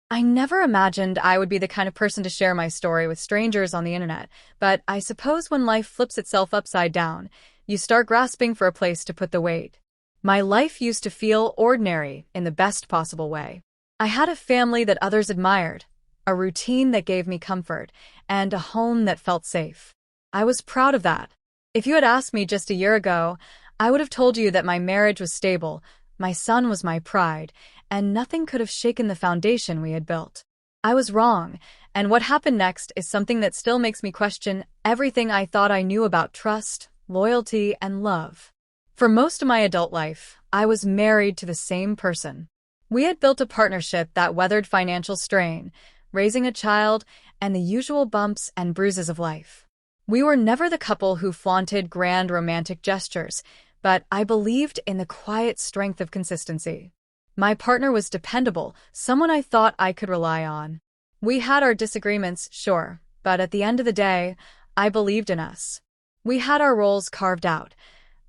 I never imagined I would be the kind of person to share my story with strangers on the internet, but I suppose when life flips itself upside down, you start grasping for a place to put the weight. My life used to feel ordinary in the best possible way. I had a family that others admired, a routine that gave me comfort, and a home that felt safe. I was proud of that. If you had asked me just a year ago, I would have told you that my marriage was stable, my son was my pride, and nothing could have shaken the foundation we had built. I was wrong, and what happened next is something that still makes me question everything I thought I knew about trust, loyalty, and love. For most of my adult life, I was married to the same person. We had built a partnership that weathered financial strain, raising a child, and the usual bumps and bruises of life. We were never the couple who flaunted grand romantic gestures, but I believed in the quiet strength of consistency. My partner was dependable, someone I thought I could rely on. We had our disagreements, sure, but at the end of the day, I believed in us. We had our roles carved out.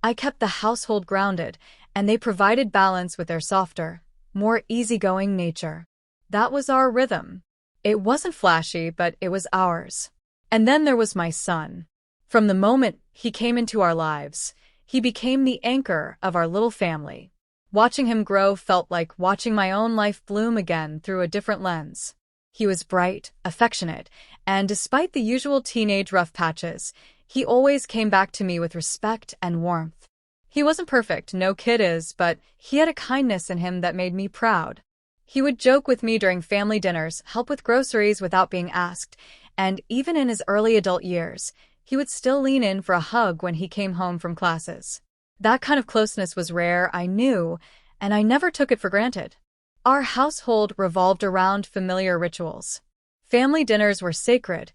I kept the household grounded, and they provided balance with their softer, more easygoing nature. That was our rhythm. It wasn't flashy, but it was ours. And then there was my son. From the moment he came into our lives, he became the anchor of our little family. Watching him grow felt like watching my own life bloom again through a different lens. He was bright, affectionate, and despite the usual teenage rough patches, he always came back to me with respect and warmth. He wasn't perfect, no kid is, but he had a kindness in him that made me proud. He would joke with me during family dinners, help with groceries without being asked, and even in his early adult years, he would still lean in for a hug when he came home from classes. That kind of closeness was rare, I knew, and I never took it for granted. Our household revolved around familiar rituals. Family dinners were sacred,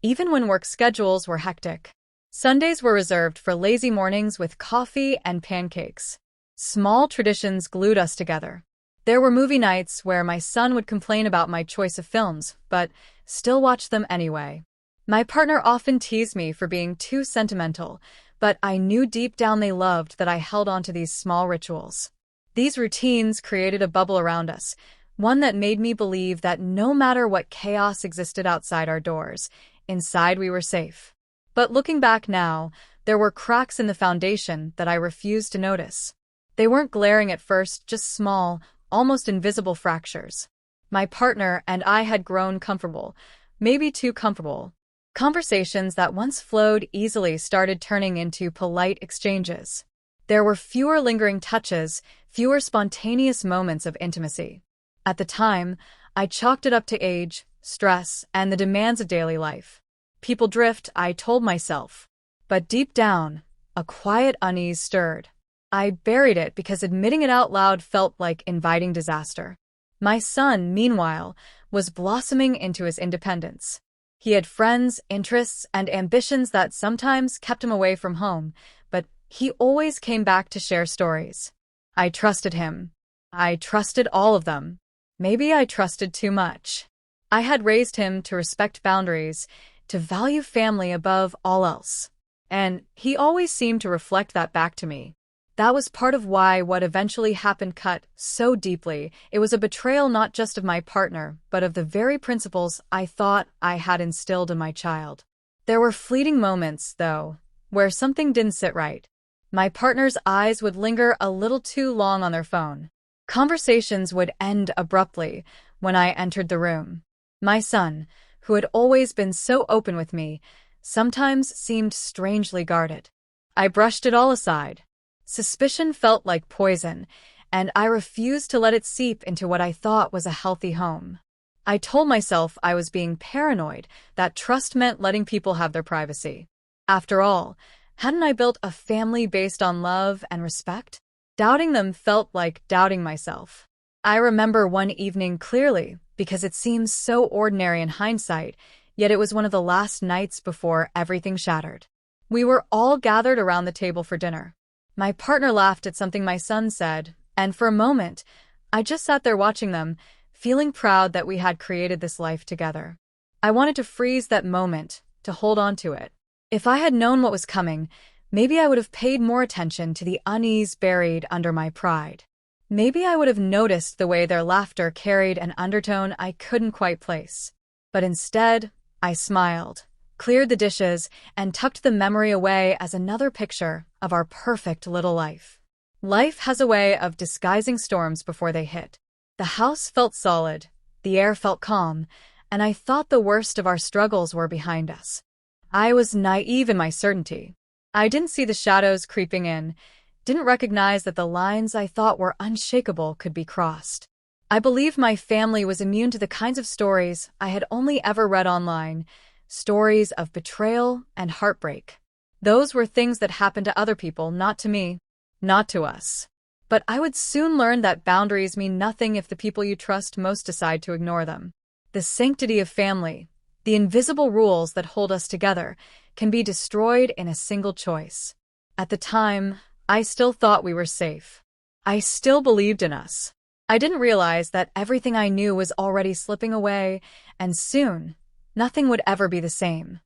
even when work schedules were hectic. Sundays were reserved for lazy mornings with coffee and pancakes. Small traditions glued us together. There were movie nights where my son would complain about my choice of films, but still watch them anyway. My partner often teased me for being too sentimental, but I knew deep down they loved that I held on to these small rituals. These routines created a bubble around us, one that made me believe that no matter what chaos existed outside our doors, inside we were safe. But looking back now, there were cracks in the foundation that I refused to notice. They weren't glaring at first, just small, almost invisible fractures. My partner and I had grown comfortable, maybe too comfortable. Conversations that once flowed easily started turning into polite exchanges. There were fewer lingering touches, fewer spontaneous moments of intimacy. At the time, I chalked it up to age, stress, and the demands of daily life. People drift, I told myself. But deep down, a quiet unease stirred. I buried it because admitting it out loud felt like inviting disaster. My son, meanwhile, was blossoming into his independence. He had friends, interests, and ambitions that sometimes kept him away from home, but he always came back to share stories. I trusted him. I trusted all of them. Maybe I trusted too much. I had raised him to respect boundaries, to value family above all else. And he always seemed to reflect that back to me. That was part of why what eventually happened cut so deeply. It was a betrayal not just of my partner, but of the very principles I thought I had instilled in my child. There were fleeting moments, though, where something didn't sit right. My partner's eyes would linger a little too long on their phone. Conversations would end abruptly when I entered the room. My son, who had always been so open with me, sometimes seemed strangely guarded. I brushed it all aside. Suspicion felt like poison, and I refused to let it seep into what I thought was a healthy home. I told myself I was being paranoid, that trust meant letting people have their privacy. After all, hadn't I built a family based on love and respect? Doubting them felt like doubting myself. I remember one evening clearly, because it seems so ordinary in hindsight, yet it was one of the last nights before everything shattered. We were all gathered around the table for dinner. My partner laughed at something my son said, and for a moment, I just sat there watching them, feeling proud that we had created this life together. I wanted to freeze that moment, to hold on to it. If I had known what was coming, maybe I would have paid more attention to the unease buried under my pride. Maybe I would have noticed the way their laughter carried an undertone I couldn't quite place. But instead, I smiled, cleared the dishes, and tucked the memory away as another picture of our perfect little life. Life has a way of disguising storms before they hit. The house felt solid, the air felt calm, and I thought the worst of our struggles were behind us. I was naive in my certainty. I didn't see the shadows creeping in, didn't recognize that the lines I thought were unshakable could be crossed. I believed my family was immune to the kinds of stories I had only ever read online, stories of betrayal and heartbreak. Those were things that happened to other people, not to me, not to us. But I would soon learn that boundaries mean nothing if the people you trust most decide to ignore them. The sanctity of family, the invisible rules that hold us together, can be destroyed in a single choice. At the time, I still thought we were safe. I still believed in us. I didn't realize that everything I knew was already slipping away, and soon, nothing would ever be the same.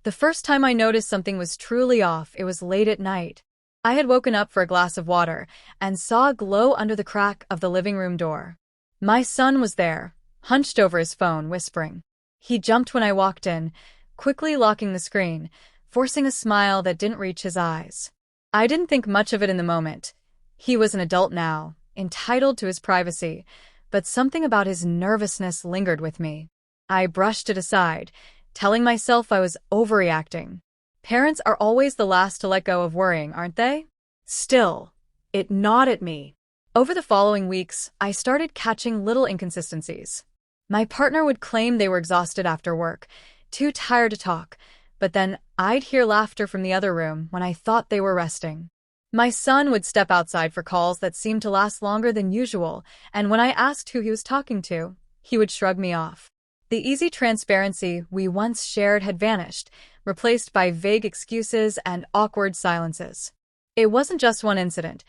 The first time I noticed something was truly off, it was late at night. I had woken up for a glass of water and saw a glow under the crack of the living room door. My son was there, hunched over his phone, whispering. He jumped when I walked in, quickly locking the screen, forcing a smile that didn't reach his eyes. I didn't think much of it in the moment. He was an adult now, entitled to his privacy, but something about his nervousness lingered with me. I brushed it aside, telling myself I was overreacting. Parents are always the last to let go of worrying, aren't they? Still, it gnawed at me. Over the following weeks, I started catching little inconsistencies. My partner would claim they were exhausted after work, too tired to talk, but then I'd hear laughter from the other room when I thought they were resting. My son would step outside for calls that seemed to last longer than usual, and when I asked who he was talking to, he would shrug me off. The easy transparency we once shared had vanished, replaced by vague excuses and awkward silences. It wasn't just one incident.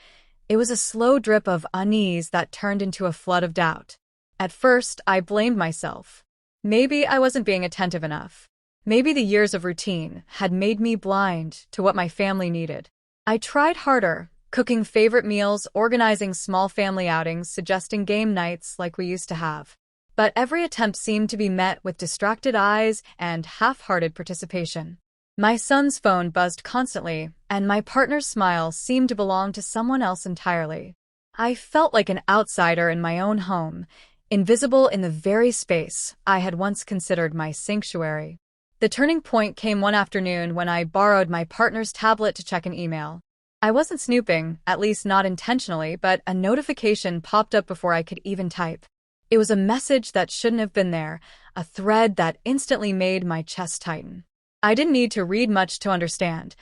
It was a slow drip of unease that turned into a flood of doubt. At first, I blamed myself. Maybe I wasn't being attentive enough. Maybe the years of routine had made me blind to what my family needed. I tried harder, cooking favorite meals, organizing small family outings, suggesting game nights like we used to have. But every attempt seemed to be met with distracted eyes and half-hearted participation. My son's phone buzzed constantly, and my partner's smile seemed to belong to someone else entirely. I felt like an outsider in my own home, invisible in the very space I had once considered my sanctuary. The turning point came one afternoon when I borrowed my partner's tablet to check an email. I wasn't snooping, at least not intentionally, but a notification popped up before I could even type. It was a message that shouldn't have been there, a thread that instantly made my chest tighten. I didn't need to read much to understand.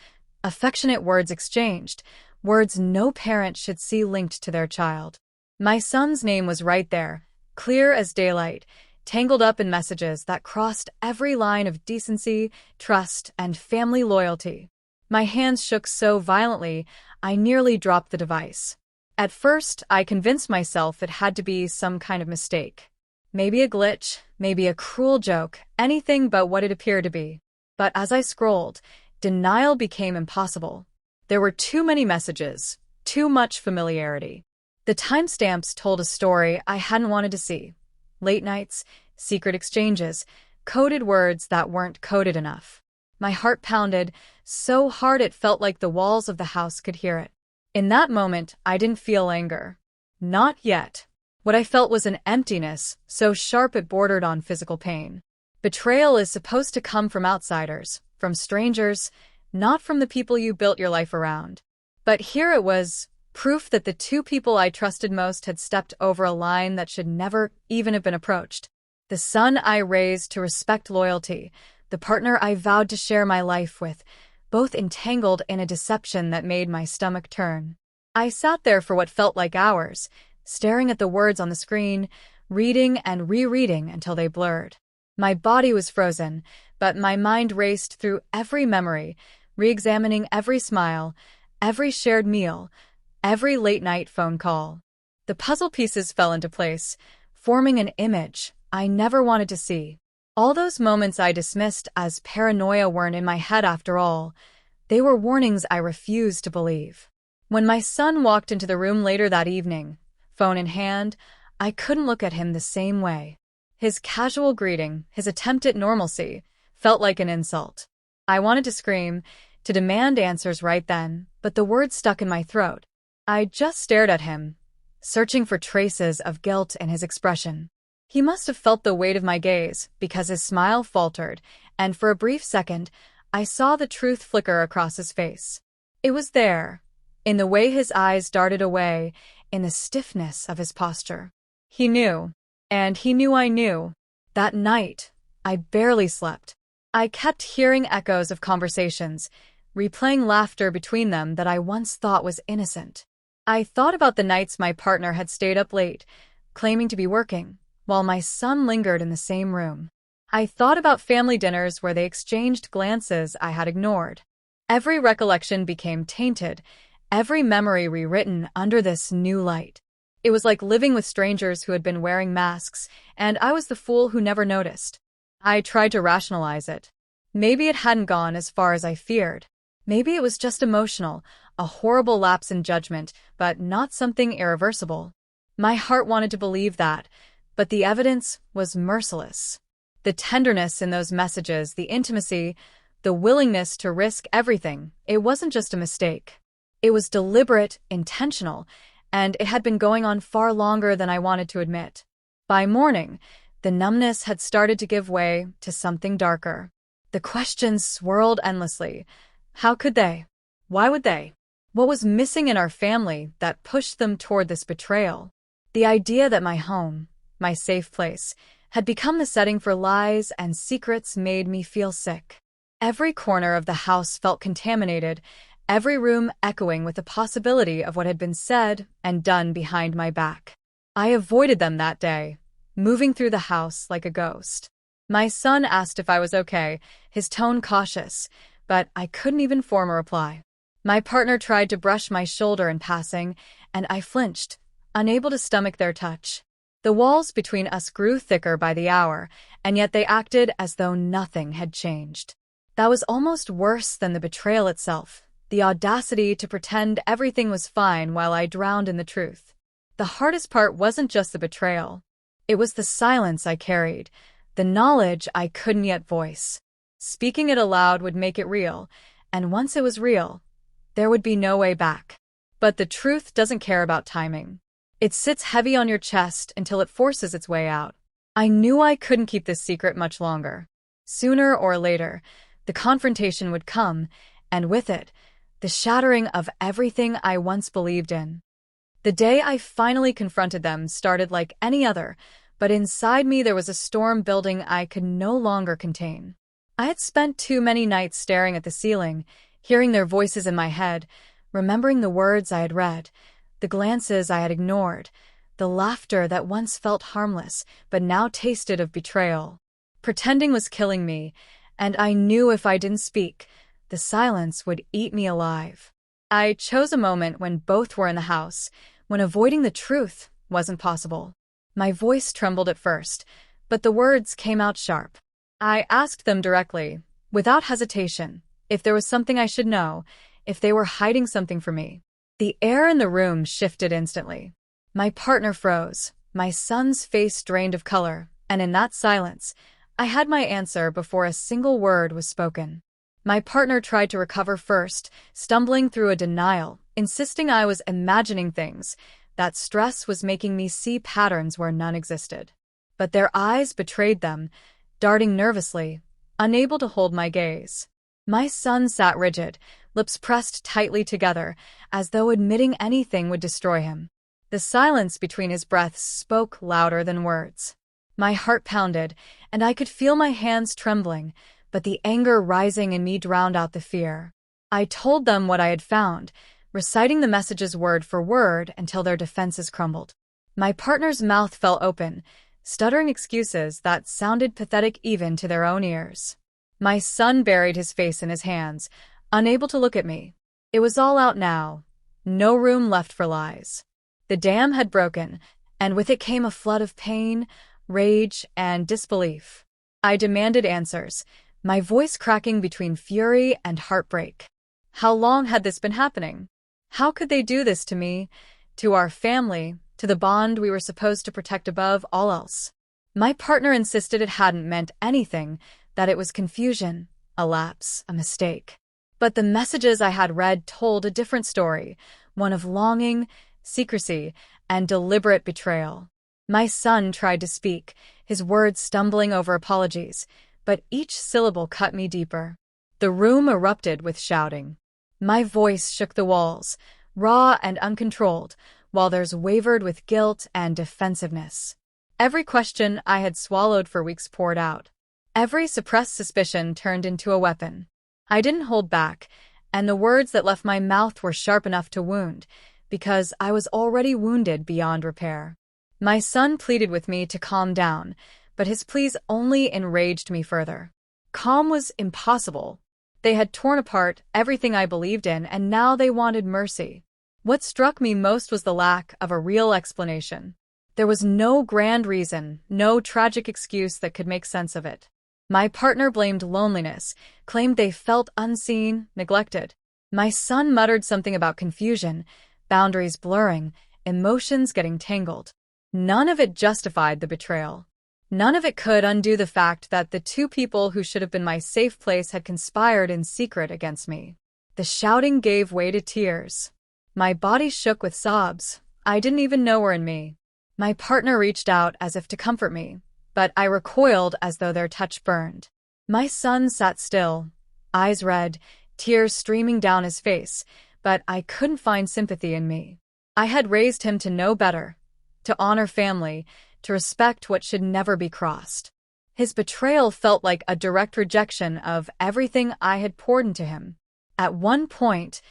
Affectionate words exchanged, words no parent should see linked to their child. My son's name was right there, clear as daylight, tangled up in messages that crossed every line of decency, trust, and family loyalty. My hands shook so violently, I nearly dropped the device. At first, I convinced myself it had to be some kind of mistake. Maybe a glitch, maybe a cruel joke, anything but what it appeared to be. But as I scrolled, denial became impossible. There were too many messages, too much familiarity. The timestamps told a story I hadn't wanted to see. Late nights, secret exchanges, coded words that weren't coded enough. My heart pounded so hard it felt like the walls of the house could hear it. In that moment, I didn't feel anger. Not yet. What I felt was an emptiness, so sharp it bordered on physical pain. Betrayal is supposed to come from outsiders, from strangers, not from the people you built your life around. But here it was, proof that the two people I trusted most had stepped over a line that should never even have been approached. The son I raised to respect loyalty, the partner I vowed to share my life with, both entangled in a deception that made my stomach turn. I sat there for what felt like hours, staring at the words on the screen, reading and rereading until they blurred. My body was frozen, but my mind raced through every memory, re-examining every smile, every shared meal, every late-night phone call. The puzzle pieces fell into place, forming an image I never wanted to see. All those moments I dismissed as paranoia weren't in my head after all. They were warnings I refused to believe. When my son walked into the room later that evening, phone in hand, I couldn't look at him the same way. His casual greeting, his attempt at normalcy, felt like an insult. I wanted to scream, to demand answers right then, but the words stuck in my throat. I just stared at him, searching for traces of guilt in his expression. He must have felt the weight of my gaze, because his smile faltered, and for a brief second, I saw the truth flicker across his face. It was there, in the way his eyes darted away, in the stiffness of his posture. He knew, and he knew I knew. That night, I barely slept. I kept hearing echoes of conversations, replaying laughter between them that I once thought was innocent. I thought about the nights my partner had stayed up late, claiming to be working, while my son lingered in the same room. I thought about family dinners where they exchanged glances I had ignored. Every recollection became tainted, every memory rewritten under this new light. It was like living with strangers who had been wearing masks, and I was the fool who never noticed. I tried to rationalize it. Maybe it hadn't gone as far as I feared. Maybe it was just emotional, a horrible lapse in judgment, but not something irreversible. My heart wanted to believe that, but the evidence was merciless. The tenderness in those messages, the intimacy, the willingness to risk everything, it wasn't just a mistake. It was deliberate, intentional, and it had been going on far longer than I wanted to admit. By morning, the numbness had started to give way to something darker. The questions swirled endlessly. How could they? Why would they? What was missing in our family that pushed them toward this betrayal? The idea that my home, my safe place, had become the setting for lies and secrets made me feel sick. Every corner of the house felt contaminated, every room echoing with the possibility of what had been said and done behind my back. I avoided them that day, moving through the house like a ghost. My son asked if I was okay, his tone cautious, but I couldn't even form a reply. My partner tried to brush my shoulder in passing, and I flinched, unable to stomach their touch. The walls between us grew thicker by the hour, and yet they acted as though nothing had changed. That was almost worse than the betrayal itself, the audacity to pretend everything was fine while I drowned in the truth. The hardest part wasn't just the betrayal. It was the silence I carried, the knowledge I couldn't yet voice. Speaking it aloud would make it real, and once it was real, there would be no way back. But the truth doesn't care about timing. It sits heavy on your chest until it forces its way out. I knew I couldn't keep this secret much longer. Sooner or later, the confrontation would come, and with it, the shattering of everything I once believed in. The day I finally confronted them started like any other, but inside me there was a storm building I could no longer contain. I had spent too many nights staring at the ceiling, hearing their voices in my head, remembering the words I had read, the glances I had ignored, the laughter that once felt harmless but now tasted of betrayal. Pretending was killing me, and I knew if I didn't speak, the silence would eat me alive. I chose a moment when both were in the house, when avoiding the truth wasn't possible. My voice trembled at first, but the words came out sharp. I asked them directly, without hesitation, if there was something I should know, if they were hiding something from me. The air in the room shifted instantly. My partner froze, my son's face drained of color, and in that silence, I had my answer before a single word was spoken. My partner tried to recover first, stumbling through a denial, insisting I was imagining things, that stress was making me see patterns where none existed. But their eyes betrayed them, darting nervously, unable to hold my gaze. My son sat rigid, lips pressed tightly together, as though admitting anything would destroy him. The silence between his breaths spoke louder than words. My heart pounded, and I could feel my hands trembling, but the anger rising in me drowned out the fear. I told them what I had found, reciting the messages word for word until their defenses crumbled. My partner's mouth fell open, stuttering excuses that sounded pathetic even to their own ears. My son buried his face in his hands, unable to look at me. It was all out now. No room left for lies. The dam had broken, and with it came a flood of pain, rage, and disbelief. I demanded answers, my voice cracking between fury and heartbreak. How long had this been happening? How could they do this to me, to our family, to the bond we were supposed to protect above all else. My partner insisted it hadn't meant anything, that it was confusion, a lapse, a mistake. But the messages I had read told a different story, one of longing, secrecy, and deliberate betrayal. My son tried to speak, his words stumbling over apologies, but each syllable cut me deeper. The room erupted with shouting. My voice shook the walls, raw and uncontrolled, while theirs wavered with guilt and defensiveness. Every question I had swallowed for weeks poured out. Every suppressed suspicion turned into a weapon. I didn't hold back, and the words that left my mouth were sharp enough to wound, because I was already wounded beyond repair. My son pleaded with me to calm down, but his pleas only enraged me further. Calm was impossible. They had torn apart everything I believed in, and now they wanted mercy. What struck me most was the lack of a real explanation. There was no grand reason, no tragic excuse that could make sense of it. My partner blamed loneliness, claimed they felt unseen, neglected. My son muttered something about confusion, boundaries blurring, emotions getting tangled. None of it justified the betrayal. None of it could undo the fact that the two people who should have been my safe place had conspired in secret against me. The shouting gave way to tears. My body shook with sobs I didn't even know were in me. My partner reached out as if to comfort me, but I recoiled as though their touch burned. My son sat still, eyes red, tears streaming down his face, but I couldn't find sympathy in me. I had raised him to know better, to honor family, to respect what should never be crossed. His betrayal felt like a direct rejection of everything I had poured into him. At one point,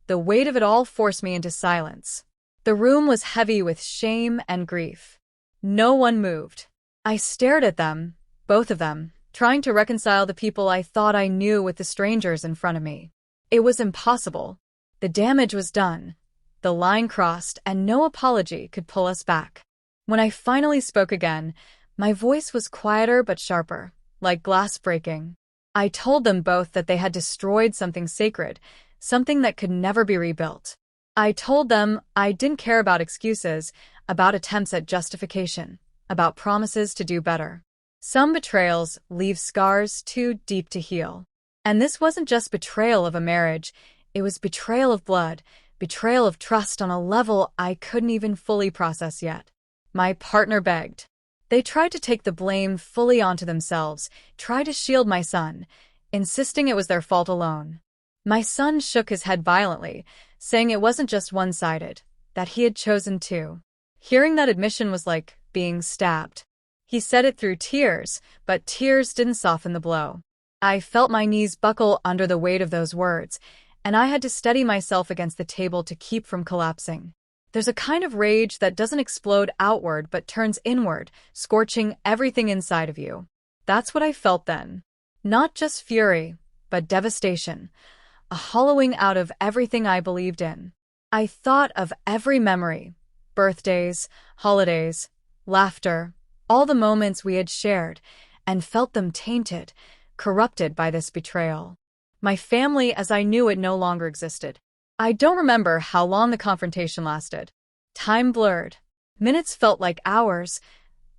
the weight of it all forced me into silence. The room was heavy with shame and grief. No one moved. I stared at them, both of them, trying to reconcile the people I thought I knew with the strangers in front of me. It was impossible. The damage was done. The line crossed, and no apology could pull us back. When I finally spoke again, my voice was quieter but sharper, like glass breaking. I told them both that they had destroyed something sacred, something that could never be rebuilt. I told them I didn't care about excuses, about attempts at justification, about promises to do better. Some betrayals leave scars too deep to heal. And this wasn't just betrayal of a marriage, it was betrayal of blood, betrayal of trust on a level I couldn't even fully process yet. My partner begged. They tried to take the blame fully onto themselves, tried to shield my son, insisting it was their fault alone. My son shook his head violently, saying it wasn't just one-sided, that he had chosen to. Hearing that admission was like being stabbed. He said it through tears, but tears didn't soften the blow. I felt my knees buckle under the weight of those words, and I had to steady myself against the table to keep from collapsing. There's a kind of rage that doesn't explode outward but turns inward, scorching everything inside of you. That's what I felt then. Not just fury, but devastation. A hollowing out of everything I believed in. I thought of every memory, birthdays, holidays, laughter, all the moments we had shared, and felt them tainted, corrupted by this betrayal. My family as I knew it no longer existed. I don't remember how long the confrontation lasted. Time blurred. Minutes felt like hours.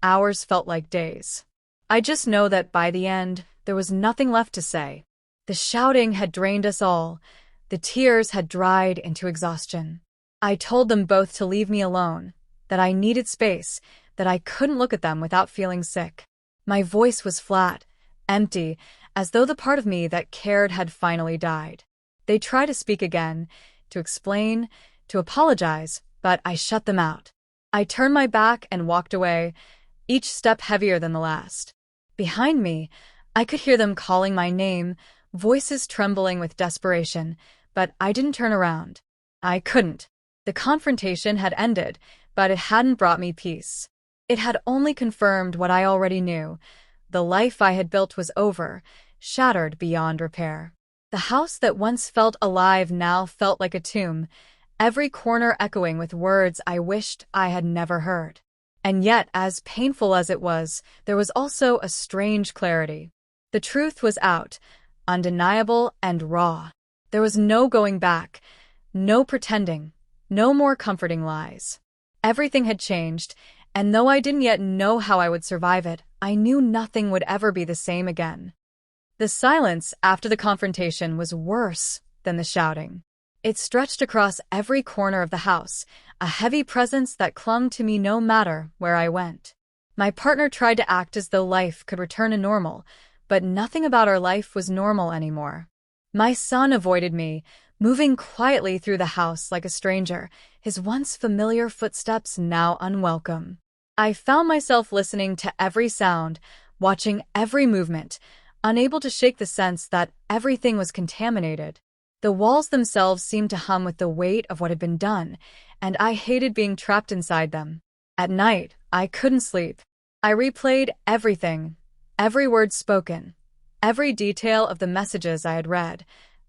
Hours felt like days. I just know that by the end, there was nothing left to say. The shouting had drained us all. The tears had dried into exhaustion. I told them both to leave me alone, that I needed space, that I couldn't look at them without feeling sick. My voice was flat, empty, as though the part of me that cared had finally died. They tried to speak again, to explain, to apologize, but I shut them out. I turned my back and walked away, each step heavier than the last. Behind me, I could hear them calling my name, voices trembling with desperation, but I didn't turn around. I couldn't. The confrontation had ended, but it hadn't brought me peace. It had only confirmed what I already knew. The life I had built was over, shattered beyond repair. The house that once felt alive now felt like a tomb, every corner echoing with words I wished I had never heard. And yet, as painful as it was, there was also a strange clarity. The truth was out, undeniable and raw. There was no going back, no pretending, no more comforting lies. Everything had changed, and though I didn't yet know how I would survive it, I knew nothing would ever be the same again. The silence after the confrontation was worse than the shouting. It stretched across every corner of the house, a heavy presence that clung to me no matter where I went. My partner tried to act as though life could return to normal, but nothing about our life was normal anymore. My son avoided me, moving quietly through the house like a stranger, his once familiar footsteps now unwelcome. I found myself listening to every sound, watching every movement, unable to shake the sense that everything was contaminated. The walls themselves seemed to hum with the weight of what had been done, and I hated being trapped inside them. At night, I couldn't sleep. I replayed everything, every word spoken, every detail of the messages I had read,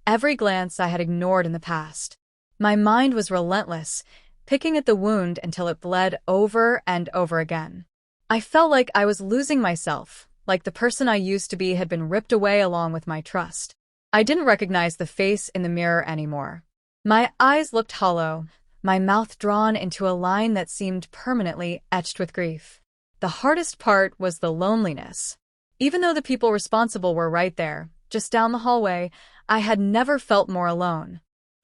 every glance I had ignored in the past. My mind was relentless, picking at the wound until it bled over and over again. I felt like I was losing myself, like the person I used to be had been ripped away along with my trust. I didn't recognize the face in the mirror anymore. My eyes looked hollow, my mouth drawn into a line that seemed permanently etched with grief. The hardest part was the loneliness. Even though the people responsible were right there, just down the hallway, I had never felt more alone.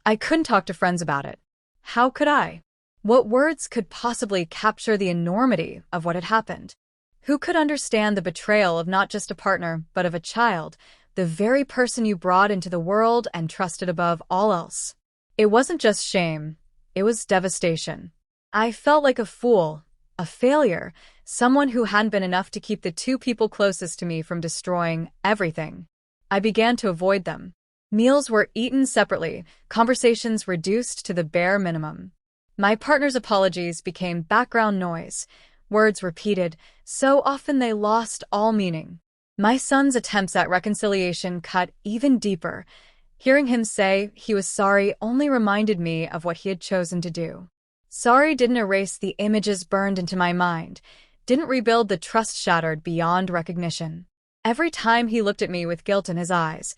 I couldn't talk to friends about it. How could I? What words could possibly capture the enormity of what had happened? Who could understand the betrayal of not just a partner, but of a child, the very person you brought into the world and trusted above all else? It wasn't just shame, it was devastation. I felt like a fool, a failure, someone who hadn't been enough to keep the two people closest to me from destroying everything. I began to avoid them. Meals were eaten separately, conversations reduced to the bare minimum. My partner's apologies became background noise, words repeated, so often they lost all meaning. My son's attempts at reconciliation cut even deeper. Hearing him say he was sorry only reminded me of what he had chosen to do. Sorry didn't erase the images burned into my mind, didn't rebuild the trust shattered beyond recognition. Every time he looked at me with guilt in his eyes,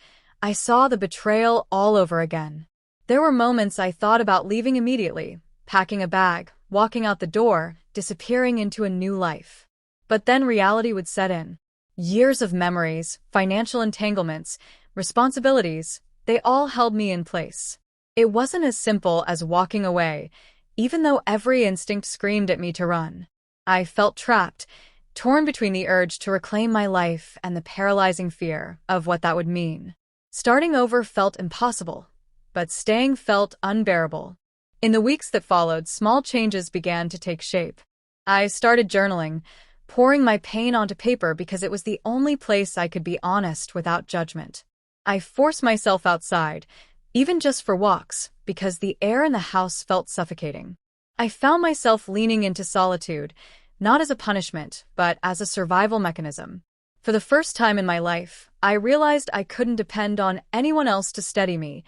I saw the betrayal all over again. There were moments I thought about leaving immediately, packing a bag, walking out the door, disappearing into a new life. But then reality would set in. Years of memories, financial entanglements, responsibilities, they all held me in place. It wasn't as simple as walking away, even though every instinct screamed at me to run. I felt trapped, torn between the urge to reclaim my life and the paralyzing fear of what that would mean. Starting over felt impossible, but staying felt unbearable. In the weeks that followed, small changes began to take shape. I started journaling, pouring my pain onto paper because it was the only place I could be honest without judgment. I forced myself outside, even just for walks, because the air in the house felt suffocating. I found myself leaning into solitude, not as a punishment, but as a survival mechanism. For the first time in my life, I realized I couldn't depend on anyone else to steady me.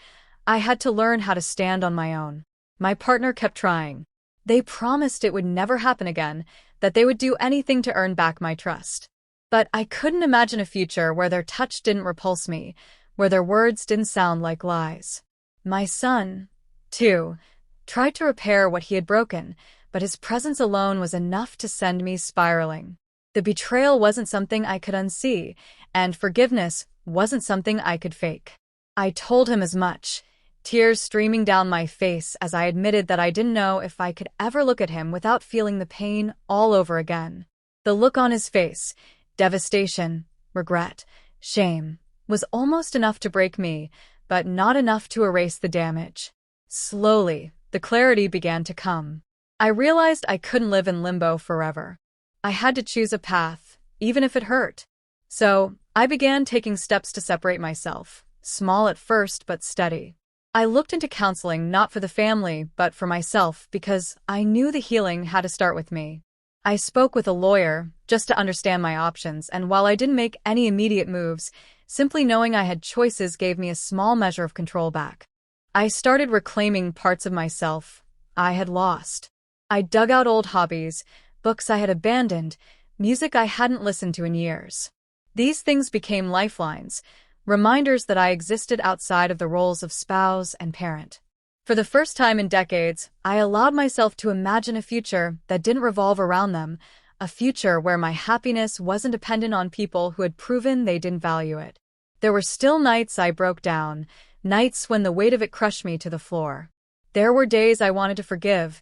I had to learn how to stand on my own. My partner kept trying. They promised it would never happen again, that they would do anything to earn back my trust. But I couldn't imagine a future where their touch didn't repulse me, where their words didn't sound like lies. My son, too, tried to repair what he had broken, but his presence alone was enough to send me spiraling. The betrayal wasn't something I could unsee, and forgiveness wasn't something I could fake. I told him as much, tears streaming down my face as I admitted that I didn't know if I could ever look at him without feeling the pain all over again. The look on his face, devastation, regret, shame, was almost enough to break me, but not enough to erase the damage. Slowly, the clarity began to come. I realized I couldn't live in limbo forever. I had to choose a path, even if it hurt. So, I began taking steps to separate myself, small at first but steady. I looked into counseling not for the family, but for myself, because I knew the healing had to start with me. I spoke with a lawyer, just to understand my options, and while I didn't make any immediate moves, simply knowing I had choices gave me a small measure of control back. I started reclaiming parts of myself I had lost. I dug out old hobbies, books I had abandoned, music I hadn't listened to in years. These things became lifelines, reminders that I existed outside of the roles of spouse and parent. For the first time in decades, I allowed myself to imagine a future that didn't revolve around them, a future where my happiness wasn't dependent on people who had proven they didn't value it. There were still nights I broke down, nights when the weight of it crushed me to the floor. There were days I wanted to forgive,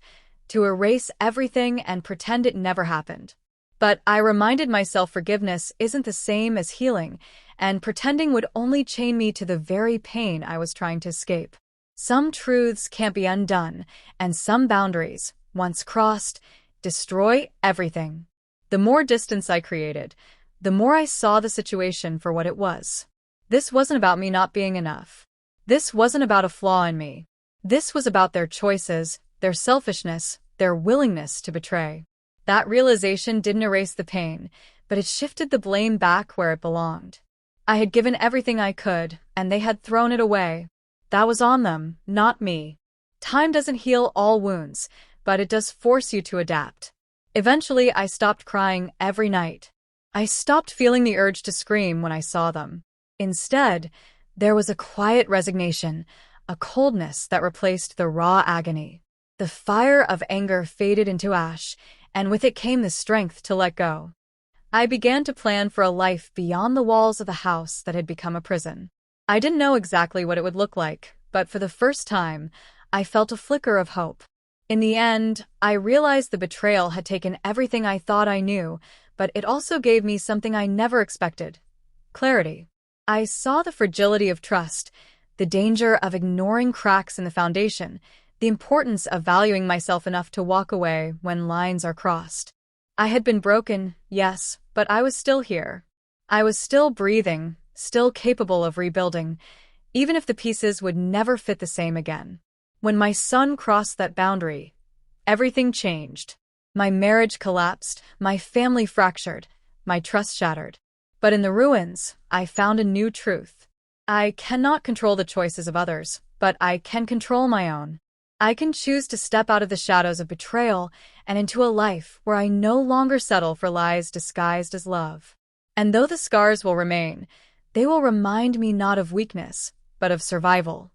to erase everything and pretend it never happened. But I reminded myself forgiveness isn't the same as healing, and pretending would only chain me to the very pain I was trying to escape. Some truths can't be undone, and some boundaries, once crossed, destroy everything. The more distance I created, the more I saw the situation for what it was. This wasn't about me not being enough. This wasn't about a flaw in me. This was about their choices, their selfishness, their willingness to betray. That realization didn't erase the pain, but it shifted the blame back where it belonged. I had given everything I could, and they had thrown it away. That was on them, not me. Time doesn't heal all wounds, but it does force you to adapt. Eventually, I stopped crying every night. I stopped feeling the urge to scream when I saw them. Instead, there was a quiet resignation, a coldness that replaced the raw agony. The fire of anger faded into ash, and with it came the strength to let go. I began to plan for a life beyond the walls of the house that had become a prison. I didn't know exactly what it would look like, but for the first time, I felt a flicker of hope. In the end, I realized the betrayal had taken everything I thought I knew, but it also gave me something I never expected: clarity. I saw the fragility of trust, the danger of ignoring cracks in the foundation, the importance of valuing myself enough to walk away when lines are crossed. I had been broken, yes, but I was still here. I was still breathing, still capable of rebuilding, even if the pieces would never fit the same again. When my son crossed that boundary, everything changed. My marriage collapsed, my family fractured, my trust shattered. But in the ruins, I found a new truth. I cannot control the choices of others, but I can control my own. I can choose to step out of the shadows of betrayal and into a life where I no longer settle for lies disguised as love. And though the scars will remain, they will remind me not of weakness, but of survival.